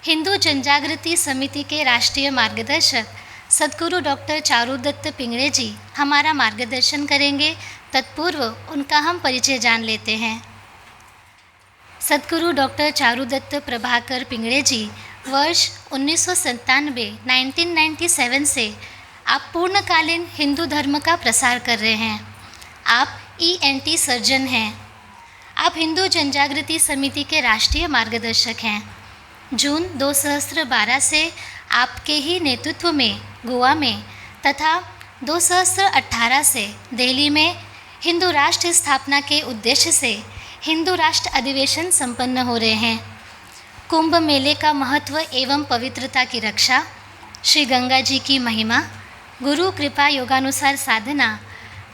हिंदू जनजागृति समिति के राष्ट्रीय मार्गदर्शक सद्गुरु डॉक्टर चारुदत्त पिंगड़े जी हमारा मार्गदर्शन करेंगे। तत्पूर्व उनका हम परिचय जान लेते हैं। सद्गुरु डॉक्टर चारुदत्त प्रभाकर पिंगड़े जी वर्ष 1997 से आप पूर्णकालीन हिंदू धर्म का प्रसार कर रहे हैं। आप ENT सर्जन हैं। आप हिंदू जनजागृति समिति के राष्ट्रीय मार्गदर्शक हैं। जून 2012 से आपके ही नेतृत्व में गोवा में तथा 2018 से दिल्ली में हिंदू राष्ट्र स्थापना के उद्देश्य से हिंदू राष्ट्र अधिवेशन संपन्न हो रहे हैं। कुंभ मेले का महत्व एवं पवित्रता की रक्षा, श्री गंगा जी की महिमा, गुरु कृपा योगानुसार साधना,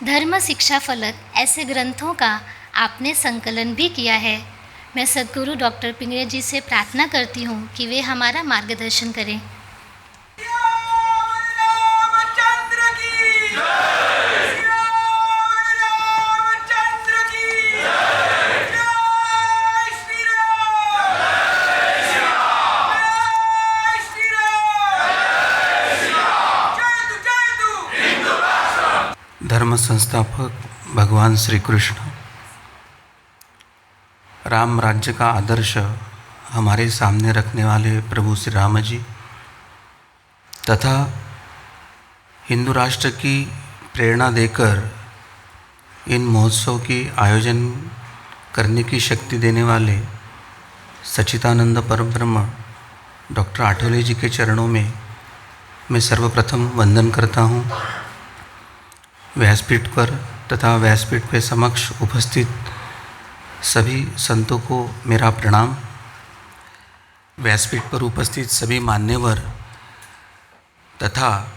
धर्म शिक्षा फलक ऐसे ग्रंथों का आपने संकलन भी किया है। मैं सद्गुरु डॉक्टर पिंगड़े जी से प्रार्थना करती हूँ कि वे हमारा मार्गदर्शन करें। धर्म संस्थापक भगवान श्री कृष्ण, राम राज्य का आदर्श हमारे सामने रखने वाले प्रभु श्री राम जी तथा हिंदू राष्ट्र की प्रेरणा देकर इन महोत्सव की आयोजन करने की शक्ति देने वाले सच्चिदानंद परब्रह्म डॉक्टर आठवले जी के चरणों में मैं सर्वप्रथम वंदन करता हूँ। व्यासपीठ पर तथा व्यासपीठ के समक्ष उपस्थित सभी संतों को मेरा प्रणाम। व्यासपीठ पर उपस्थित सभी मान्यवर तथा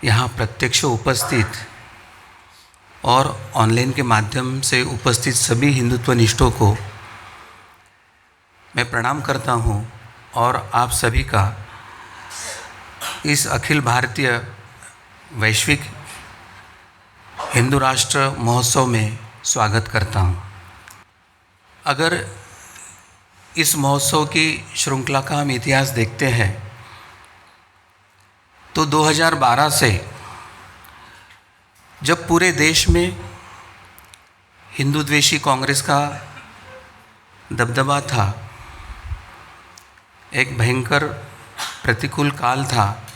यहाँ प्रत्यक्ष उपस्थित और ऑनलाइन के माध्यम से उपस्थित सभी हिंदुत्व निष्ठों को मैं प्रणाम करता हूँ और आप सभी का इस अखिल भारतीय वैश्विक हिंदू राष्ट्र महोत्सव में स्वागत करता हूँ। अगर इस महोत्सव की श्रृंखला का हम इतिहास देखते हैं तो 2012 से जब पूरे देश में हिंदू द्वेषी कांग्रेस का दबदबा था, एक भयंकर प्रतिकूल काल था,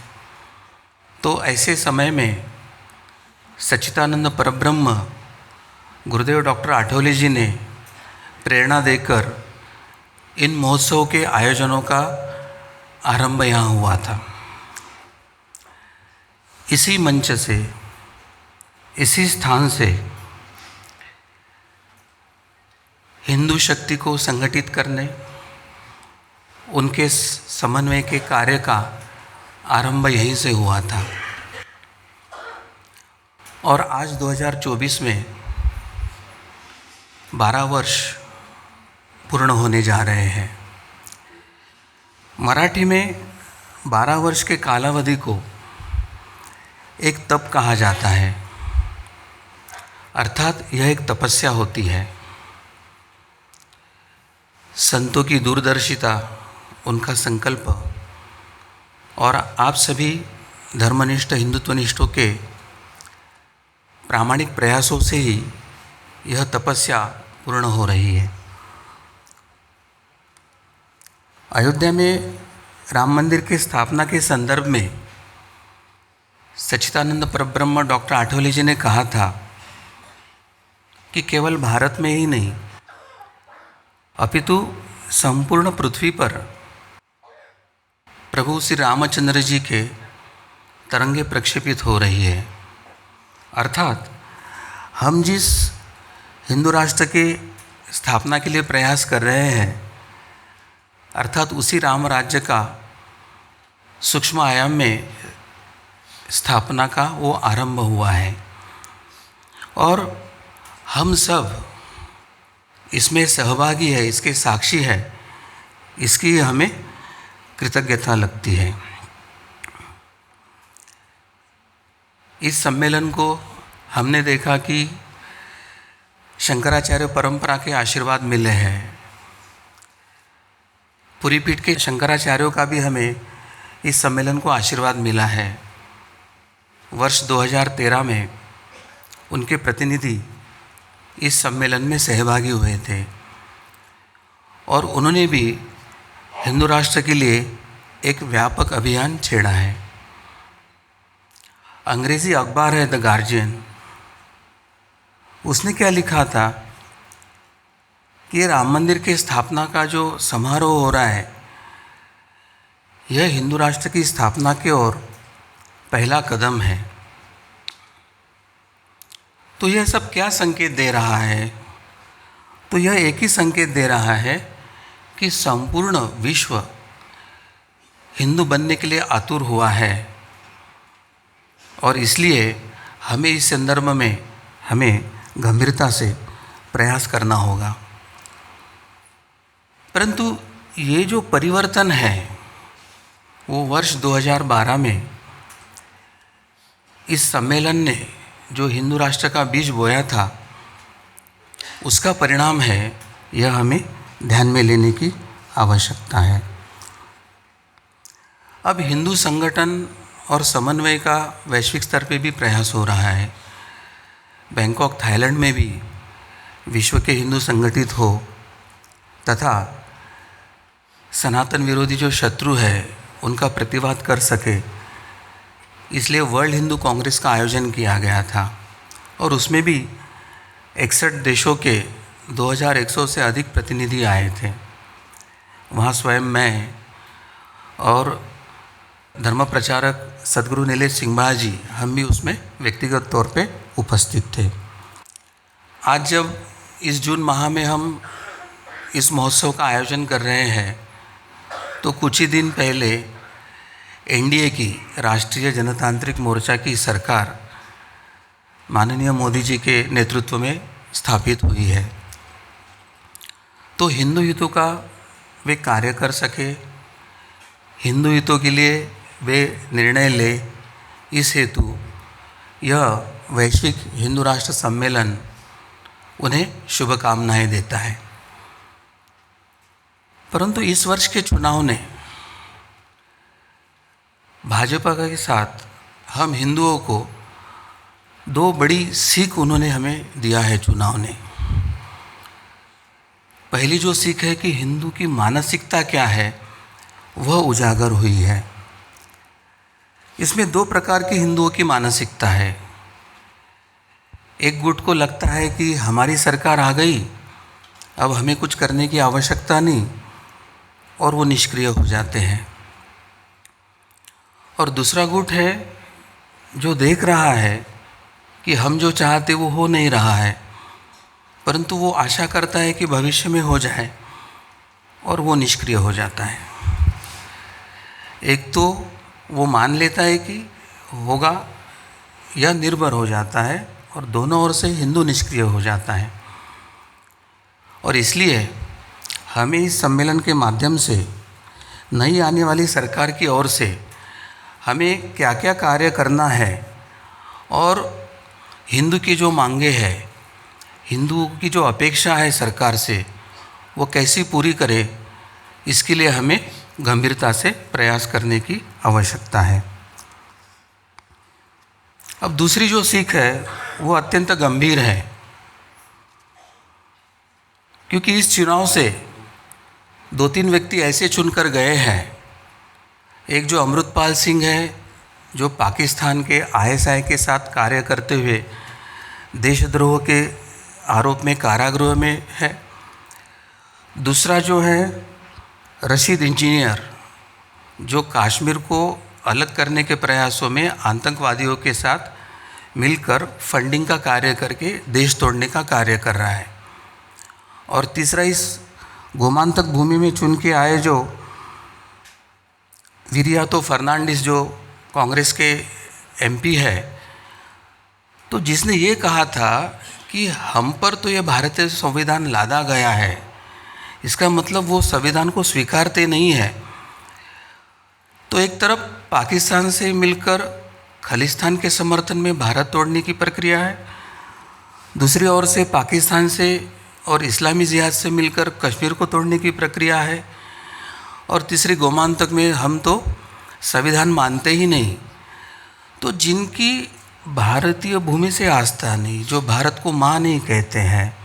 तो ऐसे समय में सच्चिदानंद परब्रह्म गुरुदेव डॉक्टर आठवले जी ने प्रेरणा देकर इन महोत्सव के आयोजनों का आरंभ यहाँ हुआ था। इसी मंच से, इसी स्थान से हिंदू शक्ति को संगठित करने, उनके समन्वय के कार्य का आरंभ यहीं से हुआ था। और आज 2024 में 12 वर्ष पूर्ण होने जा रहे हैं। मराठी में 12 वर्ष के कालावधि को एक तप कहा जाता है, अर्थात यह एक तपस्या होती है। संतों की दूरदर्शिता, उनका संकल्प और आप सभी धर्मनिष्ठ हिंदुत्वनिष्ठों के प्रामाणिक प्रयासों से ही यह तपस्या पूर्ण हो रही है। अयोध्या में राम मंदिर की स्थापना के संदर्भ में सच्चिदानंद परब्रह्म डॉक्टर आठवले जी ने कहा था कि केवल भारत में ही नहीं अपितु संपूर्ण पृथ्वी पर प्रभु श्री रामचंद्र जी के तरंगे प्रक्षेपित हो रही है। अर्थात हम जिस हिंदू राष्ट्र के स्थापना के लिए प्रयास कर रहे हैं, अर्थात उसी राम राज्य का सूक्ष्म आयाम में स्थापना का वो आरंभ हुआ है और हम सब इसमें सहभागी है, इसके साक्षी है, इसकी हमें कृतज्ञता लगती है। इस सम्मेलन को हमने देखा कि शंकराचार्य परंपरा के आशीर्वाद मिले हैं। पुरी पीठ के शंकराचार्यों का भी हमें इस सम्मेलन को आशीर्वाद मिला है। वर्ष 2013 में उनके प्रतिनिधि इस सम्मेलन में सहभागी हुए थे और उन्होंने भी हिंदू राष्ट्र के लिए एक व्यापक अभियान छेड़ा है। अंग्रेज़ी अखबार है द गार्जियन, उसने क्या लिखा था कि ये राम मंदिर की स्थापना का जो समारोह हो रहा है, यह हिंदू राष्ट्र की स्थापना की ओर पहला कदम है। तो यह सब क्या संकेत दे रहा है? तो यह एक ही संकेत दे रहा है कि संपूर्ण विश्व हिंदू बनने के लिए आतुर हुआ है और इसलिए हमें इस संदर्भ में हमें गंभीरता से प्रयास करना होगा। परंतु ये जो परिवर्तन है वो वर्ष 2012 में इस सम्मेलन ने जो हिंदू राष्ट्र का बीज बोया था उसका परिणाम है, यह हमें ध्यान में लेने की आवश्यकता है। अब हिंदू संगठन और समन्वय का वैश्विक स्तर पे भी प्रयास हो रहा है। बैंकॉक थाईलैंड में भी विश्व के हिंदू संगठित हो तथा सनातन विरोधी जो शत्रु है उनका प्रतिवाद कर सके, इसलिए वर्ल्ड हिंदू कांग्रेस का आयोजन किया गया था और उसमें भी 61 देशों के 2100 से अधिक प्रतिनिधि आए थे। वहाँ स्वयं मैं और धर्म प्रचारक सदगुरु नीलेश सिंह जी, हम भी उसमें व्यक्तिगत तौर पे उपस्थित थे। आज जब इस जून माह में हम इस महोत्सव का आयोजन कर रहे हैं तो कुछ ही दिन पहले एनडीए की राष्ट्रीय जनतांत्रिक मोर्चा की सरकार माननीय मोदी जी के नेतृत्व में स्थापित हुई है। तो हिंदू हितों का वे कार्य कर सके, हिंदू हितों के लिए वे निर्णय ले, इस हेतु यह वैश्विक हिंदू राष्ट्र सम्मेलन उन्हें शुभकामनाएं देता है। परंतु इस वर्ष के चुनाव ने भाजपा के साथ हम हिंदुओं को दो बड़ी सीख उन्होंने हमें दिया है चुनाव ने। पहली जो सीख है कि हिंदू की मानसिकता क्या है वह उजागर हुई है। इसमें दो प्रकार की हिंदुओं की मानसिकता है। एक गुट को लगता है कि हमारी सरकार आ गई, अब हमें कुछ करने की आवश्यकता नहीं, और वो निष्क्रिय हो जाते हैं। और दूसरा गुट है जो देख रहा है कि हम जो चाहते वो हो नहीं रहा है, परंतु वो आशा करता है कि भविष्य में हो जाए, और वो निष्क्रिय हो जाता है। एक तो वो मान लेता है कि होगा या निर्भर हो जाता है, और दोनों ओर से हिंदू निष्क्रिय हो जाता है। और इसलिए हमें इस सम्मेलन के माध्यम से नई आने वाली सरकार की ओर से हमें क्या क्या कार्य करना है और हिंदू की जो मांगे हैं, हिंदुओं की जो अपेक्षा है सरकार से, वो कैसी पूरी करे, इसके लिए हमें गंभीरता से प्रयास करने की आवश्यकता है। अब दूसरी जो सीख है वो अत्यंत गंभीर है, क्योंकि इस चुनाव से दो तीन व्यक्ति ऐसे चुनकर गए हैं। एक जो अमृतपाल सिंह है, जो पाकिस्तान के आईएसआई के साथ कार्य करते हुए देशद्रोह के आरोप में कारागृह में है। दूसरा जो है रशीद इंजीनियर, जो कश्मीर को अलग करने के प्रयासों में आतंकवादियों के साथ मिलकर फंडिंग का कार्य करके देश तोड़ने का कार्य कर रहा है। और तीसरा इस गोमांतक भूमि में चुन के आए जो विरियातो फर्नांडिस, जो कांग्रेस के एमपी है, तो जिसने ये कहा था कि हम पर तो ये भारतीय संविधान लादा गया है, इसका मतलब वो संविधान को स्वीकारते नहीं है। तो एक तरफ पाकिस्तान से मिलकर खालिस्तान के समर्थन में भारत तोड़ने की प्रक्रिया है, दूसरी ओर से पाकिस्तान से और इस्लामी जिहाद से मिलकर कश्मीर को तोड़ने की प्रक्रिया है, और तीसरी गोमांतक में हम तो संविधान मानते ही नहीं। तो जिनकी भारतीय भूमि से आस्था नहीं, जो भारत को माँ नहीं कहते हैं,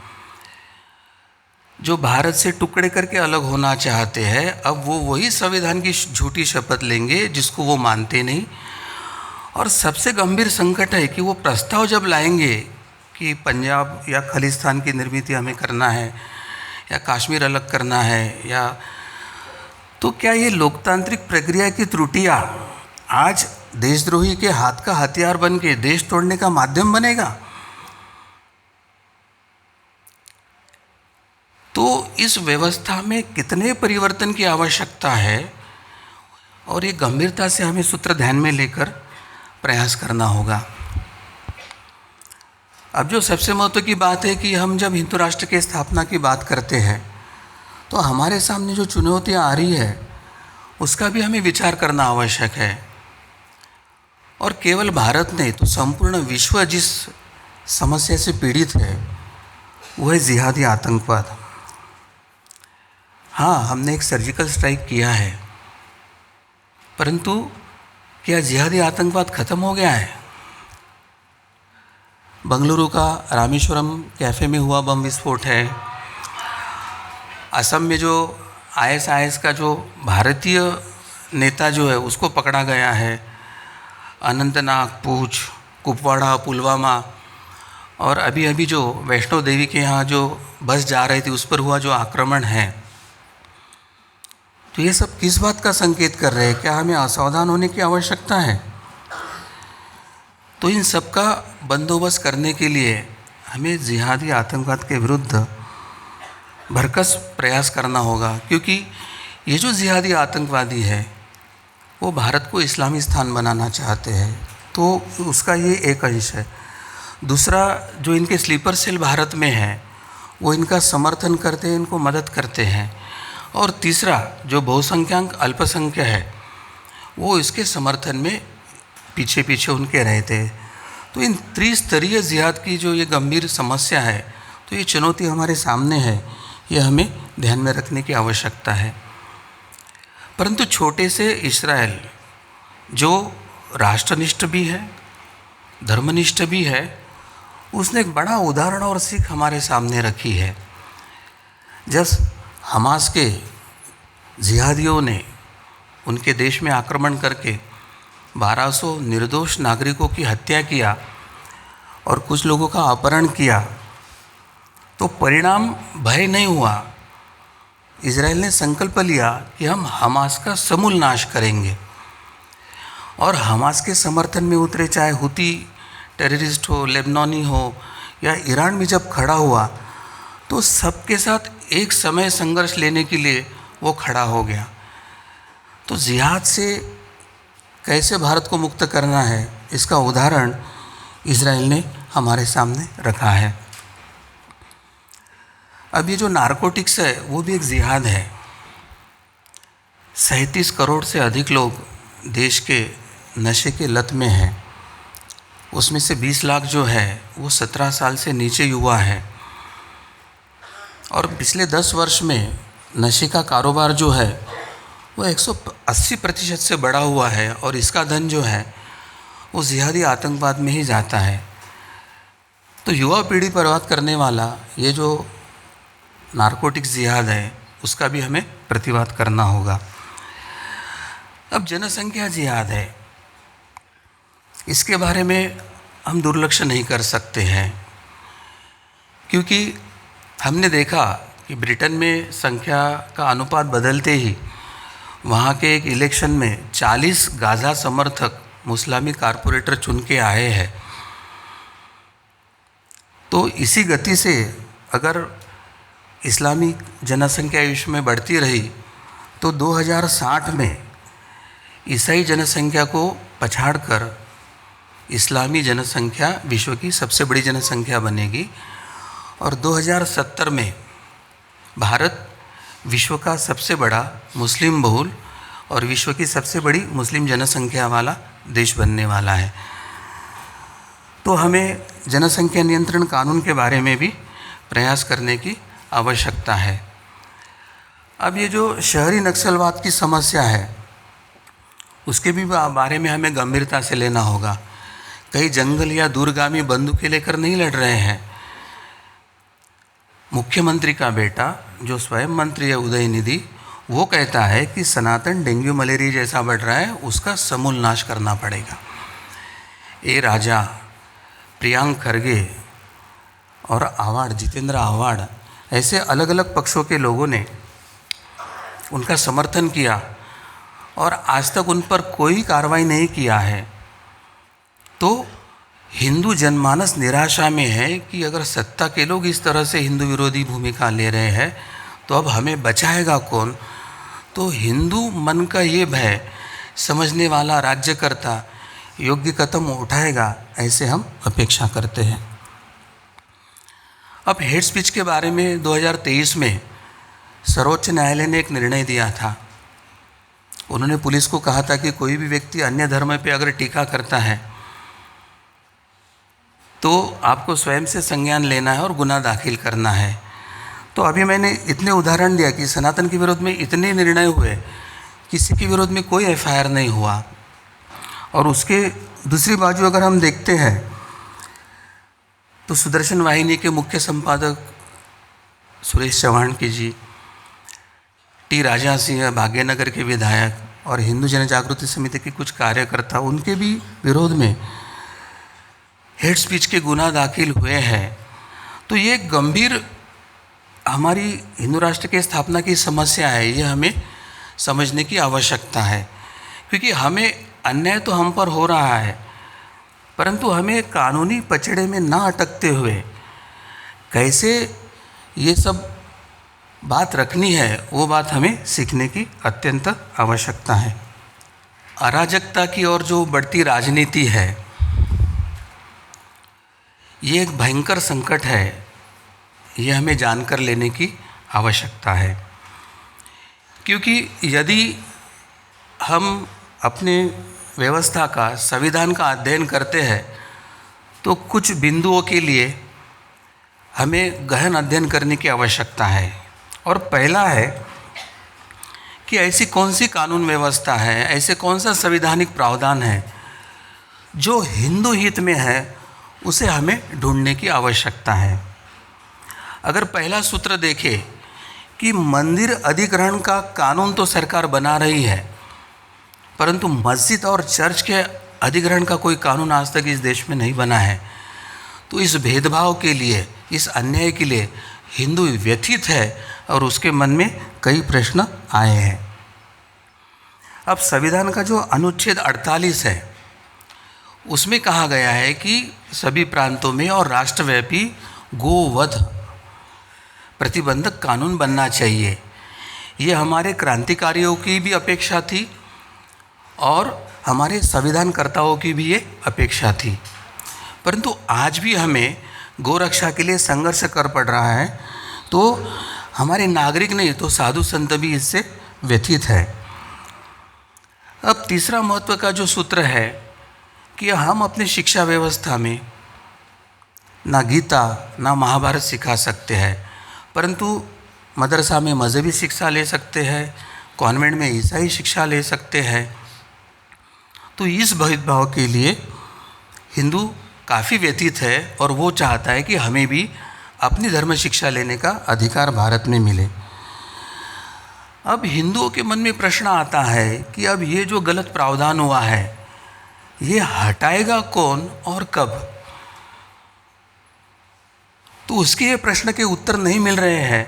जो भारत से टुकड़े करके अलग होना चाहते हैं, अब वो वही संविधान की झूठी शपथ लेंगे जिसको वो मानते नहीं। और सबसे गंभीर संकट है कि वो प्रस्ताव जब लाएंगे कि पंजाब या खालिस्तान की निर्मित हमें करना है या कश्मीर अलग करना है, या तो क्या ये लोकतांत्रिक प्रक्रिया की त्रुटियां आज देशद्रोही के हाथ का हथियार बन के देश तोड़ने का माध्यम बनेगा? तो इस व्यवस्था में कितने परिवर्तन की आवश्यकता है, और ये गंभीरता से हमें सूत्र ध्यान में लेकर प्रयास करना होगा। अब जो सबसे महत्व की बात है कि हम जब हिंदू राष्ट्र की स्थापना की बात करते हैं तो हमारे सामने जो चुनौतियाँ आ रही है उसका भी हमें विचार करना आवश्यक है। और केवल भारत नहीं तो संपूर्ण विश्व जिस समस्या से पीड़ित है वो है जिहादी आतंकवाद। हाँ, हमने एक सर्जिकल स्ट्राइक किया है, परंतु क्या जिहादी आतंकवाद ख़त्म हो गया है? बंगलुरु का रामेश्वरम कैफ़े में हुआ बम विस्फोट है, असम में जो आईएसआईएस का जो भारतीय नेता जो है उसको पकड़ा गया है, अनंतनाग, पूंछ, कुपवाड़ा, पुलवामा, और अभी अभी जो वैष्णो देवी के यहाँ जो बस जा रही थी उस पर हुआ जो आक्रमण है, तो ये सब किस बात का संकेत कर रहे हैं? क्या हमें असावधान होने की आवश्यकता है? तो इन सब का बंदोबस्त करने के लिए हमें जिहादी आतंकवाद के विरुद्ध भरकस प्रयास करना होगा, क्योंकि ये जो जिहादी आतंकवादी है वो भारत को इस्लामी स्थान बनाना चाहते हैं, तो उसका ये एक अंश है। दूसरा, जो इनके स्लीपर सेल भारत में है वो इनका समर्थन करते हैं, इनको मदद करते हैं। और तीसरा, जो बहुसंख्यक अल्पसंख्यक है वो इसके समर्थन में पीछे पीछे उनके रहते हैं। तो इन त्रिस्तरीय जिहाद की जो ये गंभीर समस्या है, तो ये चुनौती हमारे सामने है, ये हमें ध्यान में रखने की आवश्यकता है। परंतु छोटे से इस्राएल जो राष्ट्रनिष्ठ भी है, धर्मनिष्ठ भी है, उसने एक बड़ा उदाहरण और सीख हमारे सामने रखी है। जब हमास के जिहादियों ने उनके देश में आक्रमण करके 1200 निर्दोष नागरिकों की हत्या किया और कुछ लोगों का अपहरण किया, तो परिणाम भय नहीं हुआ। इजराइल ने संकल्प लिया कि हम हमास का समूल नाश करेंगे, और हमास के समर्थन में उतरे, चाहे हुती टेररिस्ट हो, लेबनानी हो या ईरान में जब खड़ा हुआ तो सबके साथ एक समय संघर्ष लेने के लिए वो खड़ा हो गया। तो जिहाद से कैसे भारत को मुक्त करना है, इसका उदाहरण इजराइल ने हमारे सामने रखा है। अब ये जो नारकोटिक्स है वो भी एक जिहाद है। 37 करोड़ से अधिक लोग देश के नशे के लत में हैं, उसमें से 20 लाख जो है वो 17 साल से नीचे युवा है। और पिछले 10 वर्ष में नशे का कारोबार जो है वो 180% से बढ़ा हुआ है, और इसका धन जो है वो जिहादी आतंकवाद में ही जाता है। तो युवा पीढ़ी पर बात करने वाला ये जो नारकोटिक्स जिहाद है उसका भी हमें प्रतिवाद करना होगा। अब जनसंख्या जिहाद है, इसके बारे में हम दुर्लक्ष्य नहीं कर सकते हैं, क्योंकि हमने देखा कि ब्रिटेन में संख्या का अनुपात बदलते ही वहाँ के एक इलेक्शन में 40 गाज़ा समर्थक मुस्लिमी कारपोरेटर चुन के आए हैं। तो इसी गति से अगर इस्लामी जनसंख्या विश्व में बढ़ती रही तो 2060 में ईसाई जनसंख्या को पछाड़कर इस्लामी जनसंख्या विश्व की सबसे बड़ी जनसंख्या बनेगी, और 2070 में भारत विश्व का सबसे बड़ा मुस्लिम बहुल और विश्व की सबसे बड़ी मुस्लिम जनसंख्या वाला देश बनने वाला है। तो हमें जनसंख्या नियंत्रण कानून के बारे में भी प्रयास करने की आवश्यकता है। अब ये जो शहरी नक्सलवाद की समस्या है उसके भी बारे में हमें गंभीरता से लेना होगा। कहीं जंगल या दूरगामी बंदूकें लेकर नहीं लड़ रहे हैं। मुख्यमंत्री का बेटा जो स्वयं मंत्री है उदयनिधि, वो कहता है कि सनातन डेंगू मलेरिया जैसा बढ़ रहा है, उसका समूल नाश करना पड़ेगा। ए राजा, प्रियांक खरगे और आव्हाड, जितेंद्र आव्हाड, ऐसे अलग अलग पक्षों के लोगों ने उनका समर्थन किया और आज तक उन पर कोई कार्रवाई नहीं किया है। तो हिंदू जनमानस निराशा में है कि अगर सत्ता के लोग इस तरह से हिंदू विरोधी भूमिका ले रहे हैं तो अब हमें बचाएगा कौन। तो हिंदू मन का ये भय समझने वाला राज्यकर्ता योग्य कदम उठाएगा, ऐसे हम अपेक्षा करते हैं। अब हेट स्पीच के बारे में 2023 में सर्वोच्च न्यायालय ने एक निर्णय दिया था। उन्होंने पुलिस को कहा था कि कोई भी व्यक्ति अन्य धर्म पे अगर टीका करता है तो आपको स्वयं से संज्ञान लेना है और गुनाह दाखिल करना है। तो अभी मैंने इतने उदाहरण दिया कि सनातन के विरोध में इतने निर्णय हुए, किसी के विरोध में कोई एफआईआर नहीं हुआ। और उसके दूसरी बाजू अगर हम देखते हैं तो सुदर्शन वाहिनी के मुख्य संपादक सुरेश चौहान की जी, टी राजा सिंह भाग्यनगर के विधायक और हिंदू जन जागृति समिति के कुछ कार्यकर्ता, उनके भी विरोध में हेट स्पीच के गुनाह दाखिल हुए हैं। तो ये गंभीर हमारी हिंदू राष्ट्र के स्थापना की समस्या है, ये हमें समझने की आवश्यकता है। क्योंकि हमें अन्याय तो हम पर हो रहा है, परंतु हमें कानूनी पचड़े में ना अटकते हुए कैसे ये सब बात रखनी है, वो बात हमें सीखने की अत्यंत आवश्यकता है। अराजकता की ओर जो बढ़ती राजनीति है, ये एक भयंकर संकट है, ये हमें जानकर लेने की आवश्यकता है। क्योंकि यदि हम अपने व्यवस्था का, संविधान का अध्ययन करते हैं तो कुछ बिंदुओं के लिए हमें गहन अध्ययन करने की आवश्यकता है। और पहला है कि ऐसी कौन सी कानून व्यवस्था है, ऐसे कौन सा संवैधानिक प्रावधान है जो हिंदू हित में है, उसे हमें ढूंढने की आवश्यकता है। अगर पहला सूत्र देखें कि मंदिर अधिग्रहण का कानून तो सरकार बना रही है, परंतु मस्जिद और चर्च के अधिग्रहण का कोई कानून आज तक इस देश में नहीं बना है। तो इस भेदभाव के लिए, इस अन्याय के लिए हिंदू व्यथित है और उसके मन में कई प्रश्न आए हैं। अब संविधान का जो अनुच्छेद 48 है, उसमें कहा गया है कि सभी प्रांतों में और राष्ट्रव्यापी गोवध प्रतिबंधक कानून बनना चाहिए। ये हमारे क्रांतिकारियों की भी अपेक्षा थी और हमारे संविधानकर्ताओं की भी ये अपेक्षा थी। परंतु आज भी हमें गोरक्षा के लिए संघर्ष कर पड़ रहा है। तो हमारे नागरिक नहीं तो साधु संत भी इससे व्यथित है। अब तीसरा महत्व का जो सूत्र है कि हम अपनी शिक्षा व्यवस्था में ना गीता ना महाभारत सिखा सकते हैं, परंतु मदरसा में मज़हबी शिक्षा ले सकते हैं, कॉन्वेंट में ईसाई शिक्षा ले सकते हैं। तो इस भेदभाव के लिए हिंदू काफ़ी व्यथित है और वो चाहता है कि हमें भी अपनी धर्म शिक्षा लेने का अधिकार भारत में मिले। अब हिंदुओं के मन में प्रश्न आता है कि अब ये जो गलत प्रावधान हुआ है, ये हटाएगा कौन और कब। तो उसके ये प्रश्न के उत्तर नहीं मिल रहे हैं,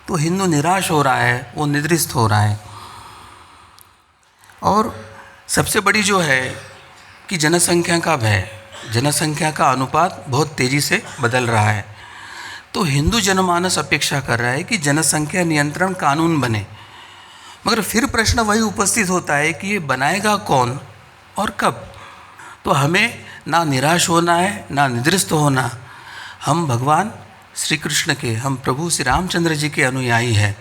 तो हिंदू निराश हो रहा है, वो निद्रिस्त हो रहा है। और सबसे बड़ी जो है कि जनसंख्या का भय, जनसंख्या का अनुपात बहुत तेज़ी से बदल रहा है। तो हिंदू जनमानस अपेक्षा कर रहा है कि जनसंख्या नियंत्रण कानून बने, मगर फिर प्रश्न वही उपस्थित होता है कि ये बनाएगा कौन और कब। तो हमें ना निराश होना है ना निद्रिस्त होना। हम भगवान श्री कृष्ण के, हम प्रभु श्री रामचंद्र जी के अनुयायी हैं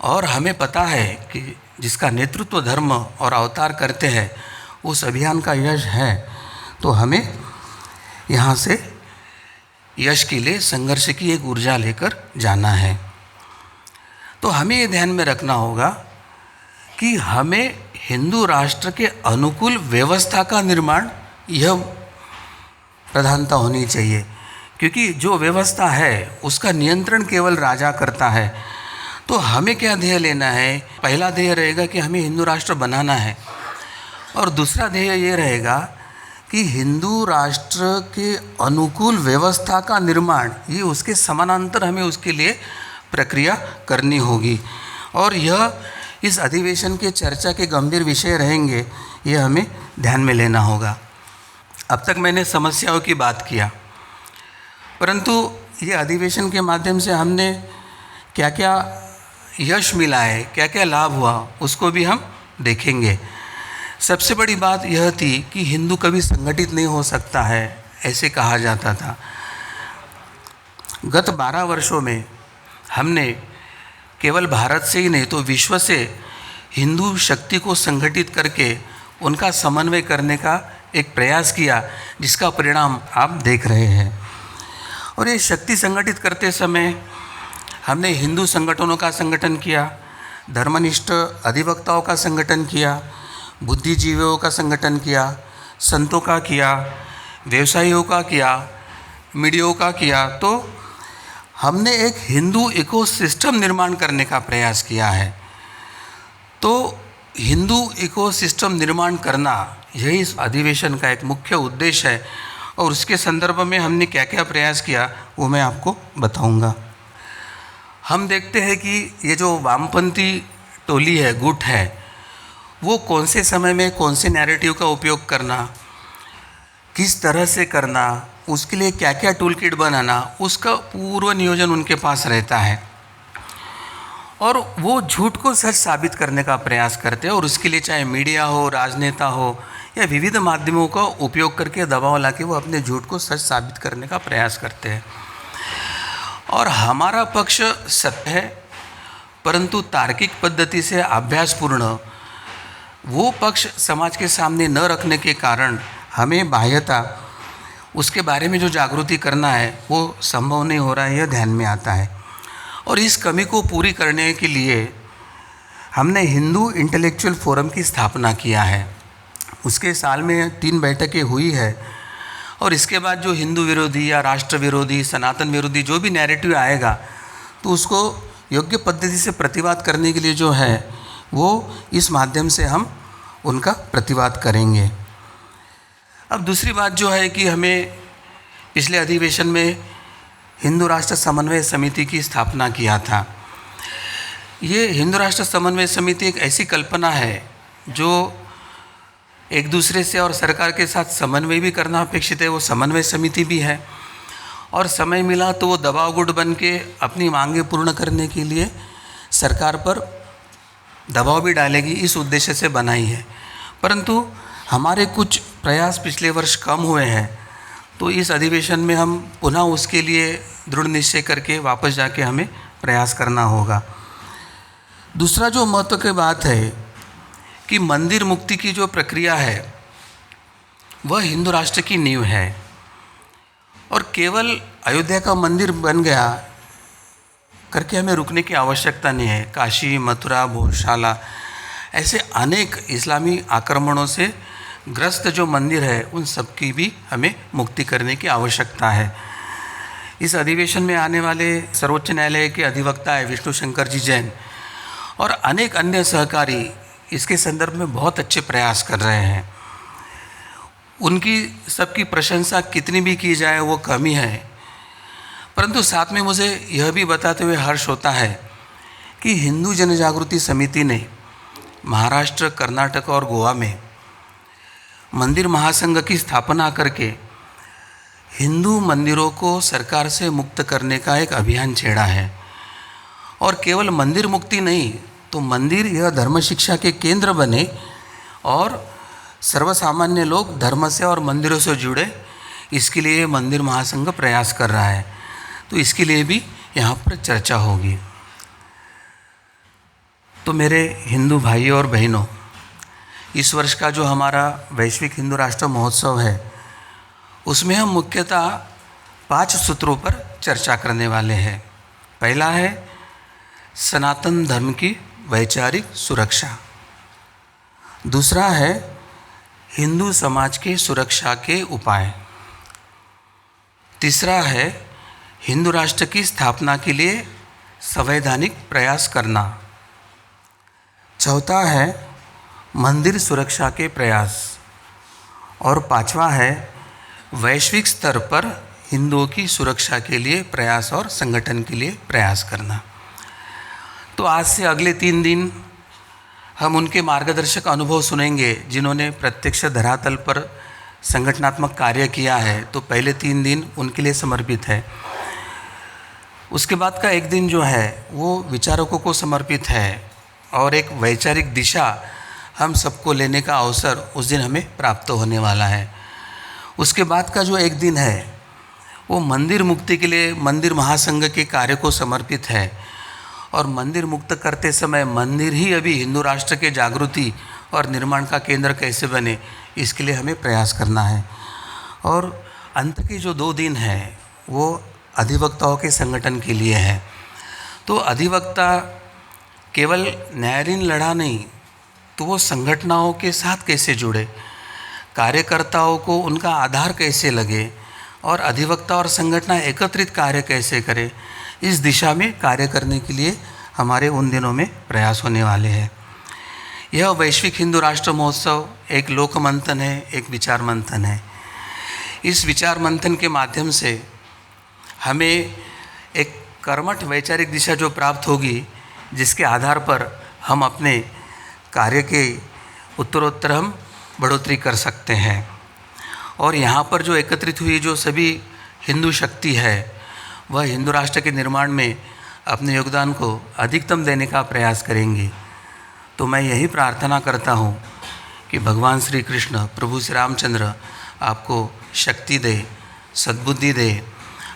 और हमें पता है कि जिसका नेतृत्व धर्म और अवतार करते हैं उस अभियान का यश है। तो हमें यहाँ से यश के लिए संघर्ष की एक ऊर्जा लेकर जाना है। तो हमें ये ध्यान में रखना होगा कि हमें हिंदू राष्ट्र के अनुकूल व्यवस्था का निर्माण, यह प्रधानता होनी चाहिए, क्योंकि जो व्यवस्था है उसका नियंत्रण केवल राजा करता है। तो हमें क्या ध्येय लेना है? पहला ध्येय रहेगा कि हमें हिंदू राष्ट्र बनाना है, और दूसरा ध्येय ये रहेगा कि हिंदू राष्ट्र के अनुकूल व्यवस्था का निर्माण, ये उसके समानांतर हमें उसके लिए प्रक्रिया करनी होगी। और यह इस अधिवेशन के चर्चा के गंभीर विषय रहेंगे, ये हमें ध्यान में लेना होगा। अब तक मैंने समस्याओं की बात किया, परंतु ये अधिवेशन के माध्यम से हमने क्या क्या यश मिला है, क्या क्या लाभ हुआ, उसको भी हम देखेंगे। सबसे बड़ी बात यह थी कि हिंदू कभी संगठित नहीं हो सकता है, ऐसे कहा जाता था। गत 12 वर्षों में हमने केवल भारत से ही नहीं तो विश्व से हिंदू शक्ति को संगठित करके उनका समन्वय करने का एक प्रयास किया, जिसका परिणाम आप देख रहे हैं। और ये शक्ति संगठित करते समय हमने हिंदू संगठनों का संगठन किया, धर्मनिष्ठ अधिवक्ताओं का संगठन किया, बुद्धिजीवियों का संगठन किया, संतों का किया, व्यवसायियों का किया, मीडिया का किया। तो हमने एक हिंदू इकोसिस्टम निर्माण करने का प्रयास किया है। तो हिंदू इकोसिस्टम निर्माण करना यही इस अधिवेशन का एक मुख्य उद्देश्य है, और उसके संदर्भ में हमने क्या क्या प्रयास किया वो मैं आपको बताऊंगा। हम देखते हैं कि ये जो वामपंथी टोली है, गुट है, वो कौन से समय में कौन से नैरेटिव का उपयोग करना, किस तरह से करना, उसके लिए क्या क्या टूल किट बनाना, उसका पूर्व नियोजन उनके पास रहता है। और वो झूठ को सच साबित करने का प्रयास करते हैं, और उसके लिए चाहे मीडिया हो, राजनेता हो, या विविध माध्यमों का उपयोग करके दबाव ला के वो अपने झूठ को सच साबित करने का प्रयास करते हैं। और हमारा पक्ष सत्य है, परंतु तार्किक पद्धति से अभ्यासपूर्ण वो पक्ष समाज के सामने न रखने के कारण हमें बाह्यता, उसके बारे में जो जागृति करना है वो संभव नहीं हो रहा है, यह ध्यान में आता है। और इस कमी को पूरी करने के लिए हमने हिंदू इंटेलेक्चुअल फोरम की स्थापना किया है। उसके साल में 3 बैठकें हुई है, और इसके बाद जो हिंदू विरोधी या राष्ट्र विरोधी, सनातन विरोधी जो भी नैरेटिव आएगा, तो उसको योग्य पद्धति से प्रतिवाद करने के लिए जो है वो इस माध्यम से हम उनका प्रतिवाद करेंगे। अब दूसरी बात जो है कि हमें पिछले अधिवेशन में हिंदू राष्ट्र समन्वय समिति की स्थापना किया था। ये हिंदू राष्ट्र समन्वय समिति एक ऐसी कल्पना है जो एक दूसरे से और सरकार के साथ समन्वय भी करना अपेक्षित है। वो समन्वय समिति भी है, और समय मिला तो वो दबाव गुट बन के अपनी मांगें पूर्ण करने के लिए सरकार पर दबाव भी डालेगी, इस उद्देश्य से बनाई है। परंतु हमारे कुछ प्रयास पिछले वर्ष कम हुए हैं, तो इस अधिवेशन में हम पुनः उसके लिए दृढ़ निश्चय करके वापस जाके हमें प्रयास करना होगा। दूसरा जो महत्व की बात है कि मंदिर मुक्ति की जो प्रक्रिया है वह हिंदू राष्ट्र की नींव है, और केवल अयोध्या का मंदिर बन गया करके हमें रुकने की आवश्यकता नहीं है। काशी, मथुरा, भोजशाला ऐसे अनेक इस्लामी आक्रमणों से ग्रस्त जो मंदिर है उन सब की भी हमें मुक्ति करने की आवश्यकता है। इस अधिवेशन में आने वाले सर्वोच्च न्यायालय के अधिवक्ता है विष्णु शंकर जी जैन, और अनेक अन्य सहकारी इसके संदर्भ में बहुत अच्छे प्रयास कर रहे हैं। उनकी सबकी प्रशंसा कितनी भी की जाए वो कम ही है, परंतु साथ में मुझे यह भी बताते हुए हर्ष होता है कि हिंदू जनजागृति समिति ने महाराष्ट्र, कर्नाटक और गोवा में मंदिर महासंघ की स्थापना करके हिंदू मंदिरों को सरकार से मुक्त करने का एक अभियान छेड़ा है। और केवल मंदिर मुक्ति नहीं, तो मंदिर यह धर्म शिक्षा के केंद्र बने और सर्वसामान्य लोग धर्म से और मंदिरों से जुड़े, इसके लिए मंदिर महासंघ प्रयास कर रहा है। तो इसके लिए भी यहाँ पर चर्चा होगी। तो मेरे हिंदू भाइयों और बहनों, इस वर्ष का जो हमारा वैश्विक हिंदू राष्ट्र महोत्सव है उसमें हम मुख्यतः 5 सूत्रों पर चर्चा करने वाले हैं। पहला है सनातन धर्म की वैचारिक सुरक्षा। दूसरा है हिंदू समाज के सुरक्षा के उपाय। तीसरा है हिंदू राष्ट्र की स्थापना के लिए संवैधानिक प्रयास करना। चौथा है मंदिर सुरक्षा के प्रयास। और पांचवा है वैश्विक स्तर पर हिंदुओं की सुरक्षा के लिए प्रयास और संगठन के लिए प्रयास करना। तो आज से अगले 3 दिन हम उनके मार्गदर्शक अनुभव सुनेंगे जिन्होंने प्रत्यक्ष धरातल पर संगठनात्मक कार्य किया है। तो पहले 3 दिन उनके लिए समर्पित है। उसके बाद का एक दिन जो है वो विचारकों को समर्पित है और एक वैचारिक दिशा हम सबको लेने का अवसर उस दिन हमें प्राप्त होने वाला है। उसके बाद का जो एक दिन है वो मंदिर मुक्ति के लिए मंदिर महासंघ के कार्य को समर्पित है। और मंदिर मुक्त करते समय मंदिर ही अभी हिंदू राष्ट्र के जागृति और निर्माण का केंद्र कैसे बने, इसके लिए हमें प्रयास करना है। और अंत के जो 2 दिन है वो अधिवक्ताओं के संगठन के लिए है। तो अधिवक्ता केवल न्यायाधीन लड़ा नहीं, तो वो संगठनों के साथ कैसे जुड़े, कार्यकर्ताओं को उनका आधार कैसे लगे और अधिवक्ता और संगठन एकत्रित कार्य कैसे करें, इस दिशा में कार्य करने के लिए हमारे उन दिनों में प्रयास होने वाले हैं। यह वैश्विक हिंदू राष्ट्र महोत्सव एक लोक मंथन है, एक विचार मंथन है। इस विचार मंथन के माध्यम से हमें एक कर्मठ वैचारिक दिशा जो प्राप्त होगी, जिसके आधार पर हम अपने कार्य के उत्तरोत्तर हम बढ़ोतरी कर सकते हैं। और यहाँ पर जो एकत्रित हुई जो सभी हिंदू शक्ति है वह हिंदू राष्ट्र के निर्माण में अपने योगदान को अधिकतम देने का प्रयास करेंगे। तो मैं यही प्रार्थना करता हूँ कि भगवान श्री कृष्ण प्रभु श्री रामचंद्र आपको शक्ति दे, सद्बुद्धि दे,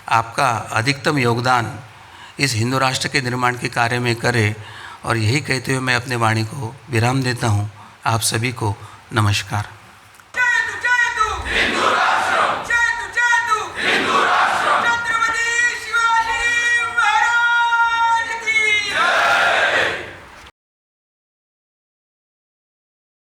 आपका अधिकतम योगदान इस हिंदू राष्ट्र के निर्माण के कार्य में करे। और यही कहते हुए मैं अपने वाणी को विराम देता हूँ। आप सभी को नमस्कार।